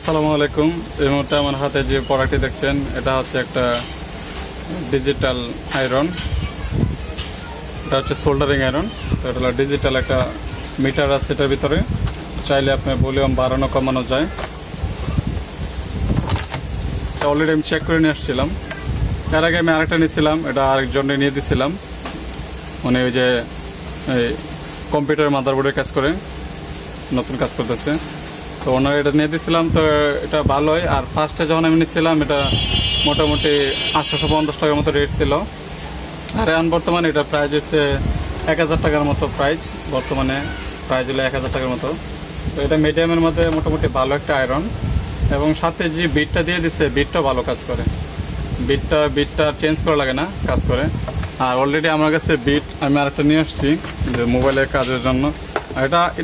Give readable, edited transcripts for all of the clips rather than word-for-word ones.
আসসালামু আলাইকুম। এই মুহূর্তে আমার হাতে যে প্রোডাক্টটি দেখছেন এটা হচ্ছে একটা ডিজিটাল আয়রন। এটা হচ্ছে সোল্ডারিং আয়রন। তো এটা ডিজিটাল একটা মিটার আছে এটার ভিতরে, চাইলে আপনার ভলিউম বাড়ানো কমানো যায়। এটা অলরেডি আমি চেক করে নিয়ে আসছিলাম। এর আগে আমি আরেকটা নিয়েছিলাম, এটা আরেকজনে নিয়ে দিয়েছিলাম, মানে ওই যে এই কম্পিউটার মাদারবোর্ডের কাজ করে, নতুন কাজ করতেছে। তো ওনার এটা নিয়ে দিয়েছিলাম, তো এটা ভালোই। আর ফার্স্টে যখন আমি নিয়েছিলাম এটা মোটামুটি 850 টাকার মতো রেট ছিল। আর এখন বর্তমানে এটা প্রাইস হচ্ছে 1000 টাকার মতো প্রাইস। বর্তমানে প্রাইস হলো 1000 টাকার মতো। তো এটা মিডিয়ামের মধ্যে মোটামুটি ভালো একটা আয়রন, এবং সাথে যে বিটটা দিয়ে দিচ্ছে বিটটা ভালো কাজ করে। বিটটা চেঞ্জ করা লাগে না, কাজ করে। আর অলরেডি আমার কাছে বিট আমি আরেকটা নিয়ে আসছি যে মোবাইলের কাজের জন্য।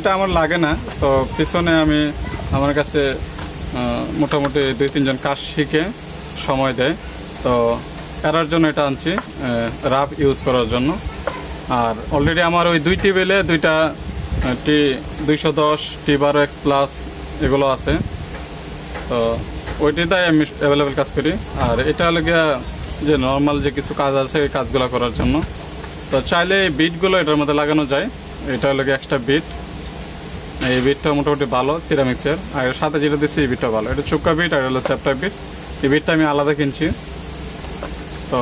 এটা আমার লাগে না, তো পিছনে আমার কাছে মোটামুটি 2-3 জন কাজ শিখে সময় দেয়, তো এরার জন্য এটা আনছি, রাফ ইউজ করার জন্য। আর অলরেডি আমার ওই 2 টেবিলে 2টা T210 T12X প্লাস এগুলো আছে, তো ওইটিতে আমি অ্যাভেলেবেল কাজ করি। আর এটা হলো গিয়া যে নর্মাল যে কিছু কাজ আছে এই কাজগুলো করার জন্য। তো চাইলে এই বিটগুলো এটার মধ্যে লাগানো যায়। এটা হলো গিয়ে এক্সট্রা বিট। এই বিটটা মোটামুটি ভালো সিরামিক্সের। আর এর সাথে যেটা দিচ্ছি এই বিটটা ভালো, এটা চুক্কা বিট আর হলো সেপ্টা বিট। এই বিটটা আমি আলাদা কিনছি, তো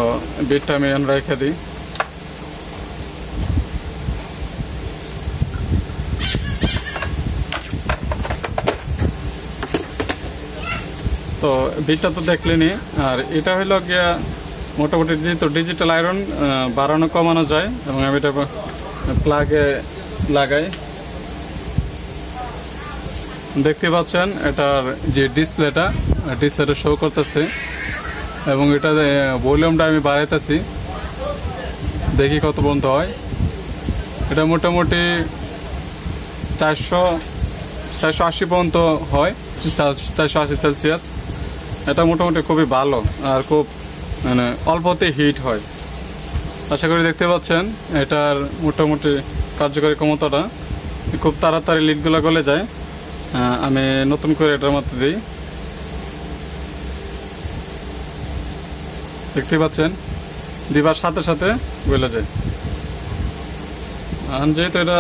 বিটটা আমি এখন রেখে দিই। তো বিটটা তো দেখলেনি। আর এটা হলো গিয়া মোটামুটি যেহেতু ডিজিটাল আয়রন, বাড়ানো কমানো যায়, এবং আমি এটা প্লাগে লাগাই। দেখতে পাচ্ছেন এটার যে ডিসপ্লেটা শো করতেছে, এবং এটা ভলিউমটা আমি বাড়াইতেছি, দেখি কত পর্যন্ত হয়। এটা মোটামুটি 480 পর্যন্ত হয়, 480 সেলসিয়াস। এটা মোটামুটি খুবই ভালো, আর খুব মানে অল্পতে হিট হয়। আশা করি দেখতে পাচ্ছেন এটার মোটামুটি কার্যকরী ক্ষমতাটা, খুব তাড়াতাড়ি লিডগুলো গলে যায়। আমি নতুন করে এটার মধ্যে দিই, দেখতে পাচ্ছেন দিবার সাথে সাথে গলে যায়। যেহেতু এটা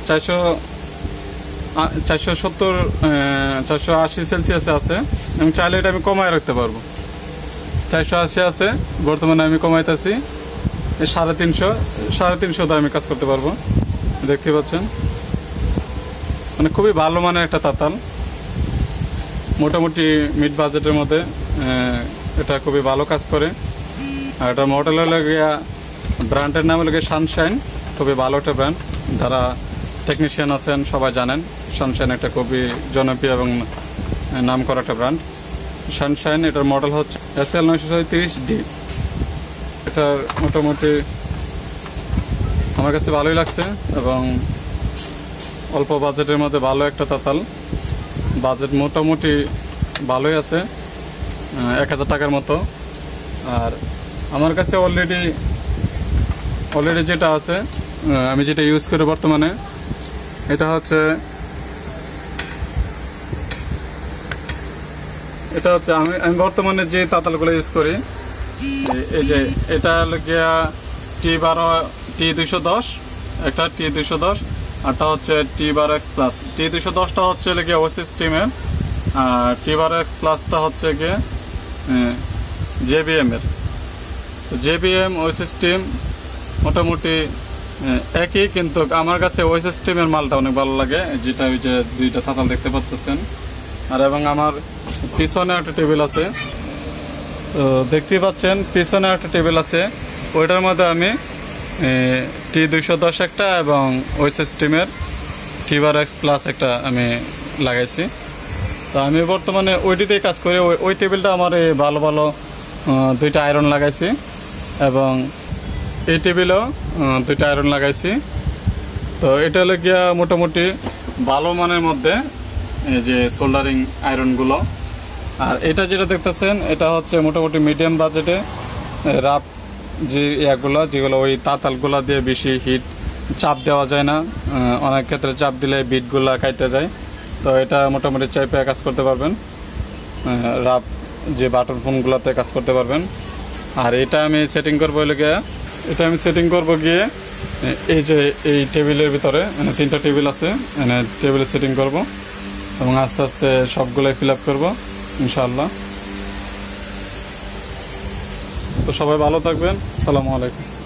480 সেলসিয়াসে আছে, এবং চাইলে এটা আমি কমায় রাখতে পারবো। 480 আছে, বর্তমানে আমি কমাইতেছি 350 আমি কাজ করতে পারবো। দেখতে পাচ্ছেন মানে খুবই ভালো মানের একটা তাতাল, মোটামুটি মিড বাজেটের মধ্যে এটা খুবই ভালো কাজ করে। আর এটা মডেল হলো গিয়া, ব্র্যান্ডের নাম হলো গিয়া সানশাইন। খুবই ভালো একটা ব্র্যান্ড, যারা টেকনিশিয়ান আছেন সবাই জানেন সানশাইন একটা খুবই জনপ্রিয় এবং নাম করা একটা ব্র্যান্ড সানশাইন। এটার মডেল হচ্ছে SL937D। এটার মোটামুটি আমার কাছে ভালোই লাগছে, এবং অল্প বাজেটের মধ্যে ভালো একটা তাতাল। বাজেট মোটামুটি ভালোই আছে, 1000 টাকার মতো। আর আমার কাছে অলরেডি যেটা আছে, আমি যেটা ইউজ করি বর্তমানে, এটা হচ্ছে আমি বর্তমানে যে তাতালগুলো ইউজ করি, এই যে এটা হলো গিয়া T210, একটা T210, আরটা হচ্ছে T12X প্লাস। T210টা হচ্ছে গিয়ে ওসিস টিমের, আর T12X প্লাসটা হচ্ছে গিয়ে JBM এর। JBM ওসিস টিম মোটামুটি একই, কিন্তু আমার কাছে ওসিস টিমের মালটা অনেক ভালো লাগে, যেটা ওই যে 2টা তাতাল দেখতে পাচ্ছেন। আর এবং আমার পিছনে একটা টেবিল আছে, তো দেখতেই পাচ্ছেন পিছনে একটা টেবিল আছে, ওইটার মধ্যে আমি T210 একটা এবং ওসিস টিমের T12X প্লাস একটা আমি লাগাইছি। তো আমি বর্তমানে ওইটিতেই কাজ করি। ওই টেবিলটা আমার ভালো 2টা আয়রন লাগাইছি, এবং এই টেবিলেও 2টা আয়রন লাগাইছি। তো এটা হলো গিয়া মোটামুটি ভালো মানের মধ্যে এই যে সোল্ডারিং আয়রনগুলো। আর এটা যেটা দেখতেছেন এটা হচ্ছে মোটামুটি মিডিয়াম বাজেটে রাফ যে যেগুলো ওই তাতালগুলা দিয়ে বেশি হিট চাপ দেওয়া যায় না, অনেক ক্ষেত্রে চাপ দিলে বিটগুলা কাটতে যায়। তো এটা মোটামুটি চাইপে কাজ করতে পারবেন। রাব যে বাটন ফোনগুলোতে কাজ করতে পারবেন। আর এটা আমি সেটিং করবো গিয়ে এই যে এই টেবিলের ভিতরে মানে 3টা টেবিল আছে, মানে টেবিলে সেটিং করব এবং আস্তে আস্তে সবগুলাই ফিল আপ করবো ইনশাআল্লাহ। তো সবাই ভালো থাকবেন, আসসালামু আলাইকুম।